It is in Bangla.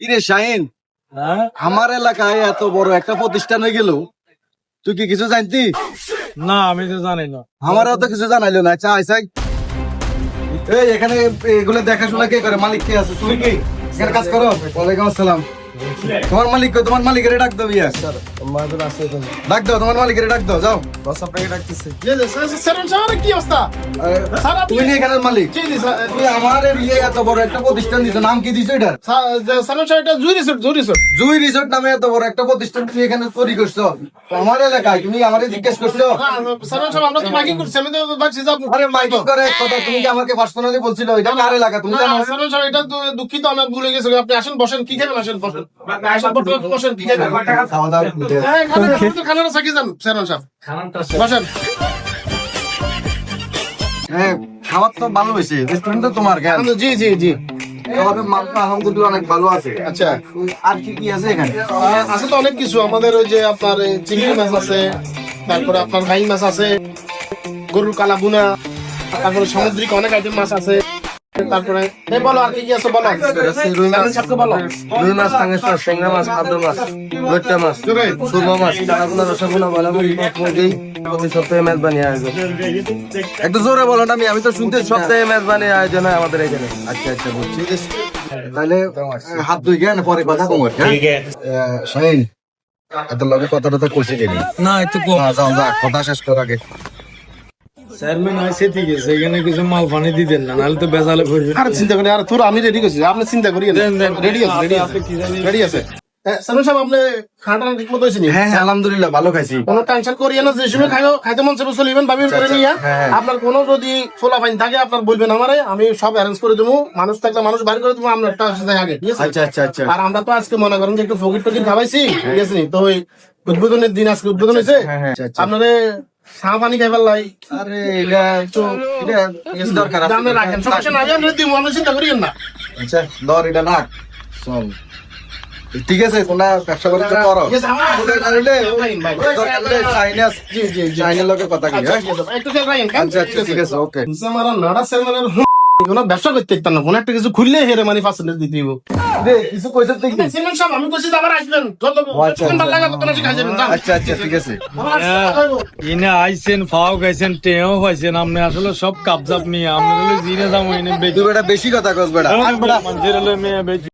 কিরে শাহিন, আমার এলাকায় এত বড় একটা প্রতিষ্ঠান হয়ে গেল, তুই কি কিছু জানতি? না আমি তো জানি না। আমারও তো কিছু জানাইলো না। আচ্ছা আইসাই, এই এখানে এগুলো দেখাশোনা কে করে? মালিক কে আছে? তুমি কি এখানে কাজ করো? ওয়ালাইকুম আসসালাম। তোমার মালিক কই? তোমার মালিকের ডাক দাও। ইয়া ডাক দাও, তোমার মালিকের ডাক দাও। যাও, বস আপনাকে ডাকতেছে। কি অবস্থা? তুমি নি এখানের মালিক? তুমি আমার ইয়ে এত বড় একটা প্রতিষ্ঠান দিছো, নাম কি দিছো এটা? জুই রিসোর্ট নামে এত বড় একটা প্রতিষ্ঠান তুমি এখানে তৈরি করছো আমার এলাকায়। তুমি আমারে জিজ্ঞেস করছো? আরে মাইকিং করে কথা, তুমি কি আমাকে পার্সোনালি বলছিল এটা কার এলাকা তুমি জানো? দুঃখিত, আমার ভুলে গেছি। আপনি আসেন, বসেন, কি খাবেন? আসেন, বসেন, বসেন, কি খাবেন? খাওয়া দাওয়া করতে। খানাটা সাকি যান, সেরন সাহেব, বসেন। হ্যাঁ, খাবার তো ভালো হয়েছে, রেস্টুরেন্ট তো তোমার কেন? জি জি জি। খাবারের মান তো আলহামদুলিল্লাহ অনেক ভালো আছে। আচ্ছা, আর কি কি আছে এখানে? আছে তো অনেক কিছু। আমাদের ওই যে আপনার চিংড়ি মাছ আছে, তারপরে আপনার ভাই মাছ আছে, গরুর কালা বুনা, তারপরে সামুদ্রিক অনেক আইটেম মাছ আছে। তারপরে বলো আর কি কি আছে বলো। রুই মাছ, বলো। রুই মাছ, টাঙ্গের মাছ, ট্যাংরা মাছ, ভাদর মাছ, লইট্টা মাছ, সুরমা মাছ, কালাভুনা, রসগোল্লা, মালামুড়ি, মুরগি, প্রতি সপ্তাহে মেজবানি আয়োজন। একটু জোরে বলো না, আমি তো শুনতে। সপ্তাহে মেজবানি আয়োজন হয় আমাদের এখানে। আচ্ছা আচ্ছা, বুঝছি। তাহলে হাত ধুই গেন, পরে কথা কমর। শাহিন, এত লগে কথাটা তো কইছে কেন? না একটু কম। যাও যা, কথা শেষ কর আগে। চেয়ারম্যান আছে ঠিক আছে, এখানে কিছু মাল পানি দিতেন না, নাহলে তো বেজালে পড়বে। আর চিন্তা করি, আর তোর আমি রেডি করছি, আপনি চিন্তা করি। রেডি আছে, রেডি আছে। সানু সাহেব, আপনি খানাটা ঠিক মতো হয়েছে? হ্যাঁ হ্যাঁ, আলহামদুলিল্লাহ ভালো খাইছি। কোনো টেনশন করিয়ে না, যে সময় খাইতে মন চাইবে চলিবেন, বাবির করে নিয়ে। আপনার কোনো যদি ফোলা পাইন থাকে আপনার বলবেন আমারে, আমি সব অ্যারেঞ্জ করে দেবো। মানুষ থাকলে মানুষ বাইর করে দেবো, আমরা একটা আগে, ঠিক আছে? আচ্ছা আচ্ছা আচ্ছা। আর আমরা তো আজকে মনে করেন যে একটু ফকির টকির খাওয়াইছি, ঠিক আছে নি? তো ওই উদ্বোধনের দিন আজকে উদ্বোধন হয়েছে। আপনারে চা পানি খাইবার লাই। আরে এটা তো এটা কি দরকার আছে? আপনি রাখেন, সমস্যা নাই, আমরা দিব, আপনি চিন্তা করিয়েন না। আচ্ছা ধর এটা রাখ। চল, ঠিক আছে, তোমরা ব্যবসা করতে করো। ঠিক আছে, আমার জি জি জি। চাইনার লোকের কথা কি? হ্যাঁ? একটু খেয়াল রাখেন, কেন? আচ্ছা আচ্ছা, ঠিক আছে, ওকে। আমার নাড়া চেয়ারম্যানের কোনো ব্যবসা করতে ইচ্ছা না, কোনো একটা কিছু খুললে হেরে মানে পার্সেন্টেজ দিতে দিব। কিছু কইছ তুই কি? চেয়ারম্যান সাহেব, আমি কইছি যে আবার আসবেন, আচ্ছা আচ্ছা, ঠিক আছে। ইনে আইছেন, ফাও খাইছেন, টেও পাইছেন, আপনি আসলে সব কাবজাব নিয়ে আপনি জিনে যাবো এনে তুই বেটা বেশি কথা কস বেটা। মানুষের মেয়ে বেশি